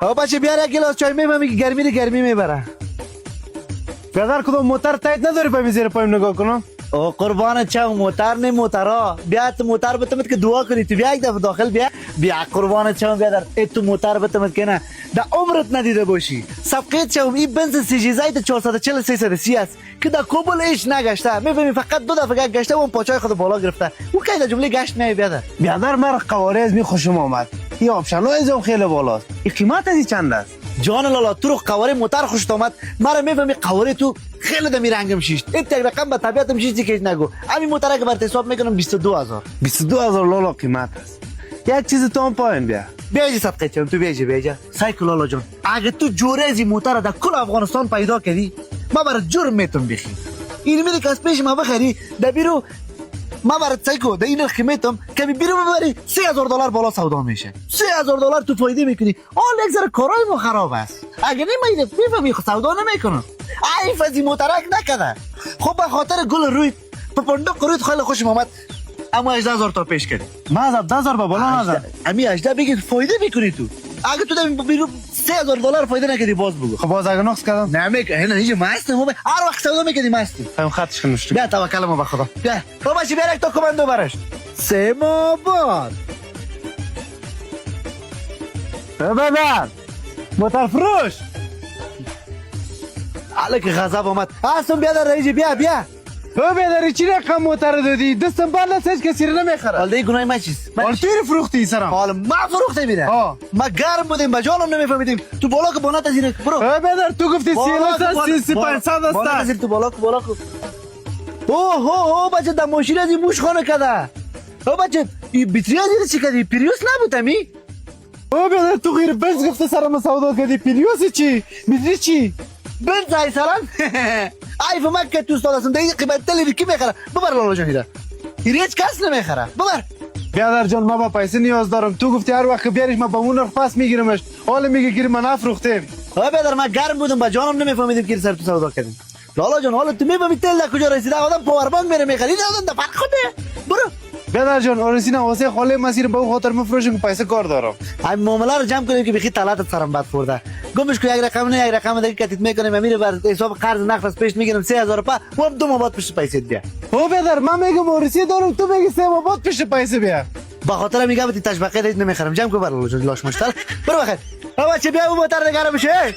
ها بچه بیار یک گلاس چای میفهمی که گرمی میبره. برادر کدوم موتر تایت نداری پای زیر پایم نگاه کنم. او قربان چه موتر نه موترا بیا تو موتر بتمت که دعا کنی تو بیا یک دفعه داخل بیا قربان چه بیادر تو موتر بتمت که نه در عمرت ندیده باشی سبقیت چه این بنز سی جی زایت 440 330 است که در کوبل ایش نگشته میفهمی فقط دو دفعه گشته و اون پاچای خود بالا گرفته او کی در جمله گشت نه بیادر. برادر مرا قواره از می خوشم آمد. این آپشن‌ها ازم خیلی بالاست. این قیمت از چند است؟ جان لالا تو رو قواره موتر خوشت آمد مرا میفهمی قواره تو خیلی دمی رنگم شیشت این یک رقم به طبیعتم شیشتی که نگو همین موتره که برات حساب میکنم 22000 لالا قیمت است. یک چیز تو هم پایین بیا. بیاجی صدقه چم تو بیاجی سایکل لالا جان اگه تو جوره از این موتر در کل افغانستان پیدا کردی ما برات جرم میتونم بخی این میلی که از پیش ما بخری در بیرو ما برات سایکو در این قیمتم کمی بیرو ببری $3000 بالا سودا میشه $3000 تو فایده میکنی آن یک ذره کارای ما خراب است اگه نمیده میفهمی سودا نمیکنم عیف از این موترک نکده خب به خاطر گل روی پپندق روی خیلی خوشم آمد اما 18000 تا پیش کردی ما از 10000 به بالا نزن. امی 18 بگی فایده میکنی تو اگه تو در بیرو $3000 فایده نکردی باز بگو خب باز اگه نقص کردم نمیکنه نه هیچ ماست ما هر وقت سودا میکنی ماستی هم خطش کنشت. بیا توکل ما به خدا بیا تو باشی بیا یک تا کماندو برش سه ما باد برادر موتر فروش. حالا که غضب آمد اصلا بیا در رئیس بیا تو بیادری چی رقم موتر دادی؟ دستم بر هیچ کسی رو نمیخره. حالا دیگه گناه ما چیست؟ حالا توی رو فروختی سرم. حالا ما فروخته میره ما گرم بودیم با جانم نمیفهمیدیم تو بالا که بانات از این برو بیادر تو گفتی 3500 است. بانات از این تو بالا کو اوه بچه در ماشین از این موش خانه کده بچه این بیتری از این چی کدی پریوس نبودم بیادر تو غیر بنز گفته سرم سودا کردی پریوس چی؟ میدری چی؟ بنز های سرم عیف مکه تو استاد هستم دیگه قیمت تلیوی کی میخره ببر لالا جان ایره هیچ کس نمیخره ببر بیادر جان ما با پیسه نیاز دارم تو گفتی هر وقت بیاریش ما با اون نرخ پس میگیرمش حالا میگه گیری من نفروختیم بیادر ما گرم بودم با جانم نمیفهمیدیم که سر تو سودا کردیم لالا جان حالا تو میفهمی تل در کجا رسیده آدم پاور بانک میره میخری آدم در فرق خوده برو بیادر جان اورسینا واسه خاله مسیر به اون خاطر مفروشم که پیسه کار دارم همین معامله رو جمع کنیم که بخی طلعت سرم بد خورده گمش کو یک رقم نه یک رقم دیگه کتیت میکنیم میره بر حساب قرض نقد از پیش میگیرم 3000 پا و دو ماه بعد پیش پیسه بیا بیادر من میگم اورسی دارم تو میگی 3 ماه بعد پیش پیسه بیا با خاطر میگم تی تشبقه دید نمیخرم جمع کو بر لاش مشتل برو بخیر بابا چه بیا اون موتر نگرم بشه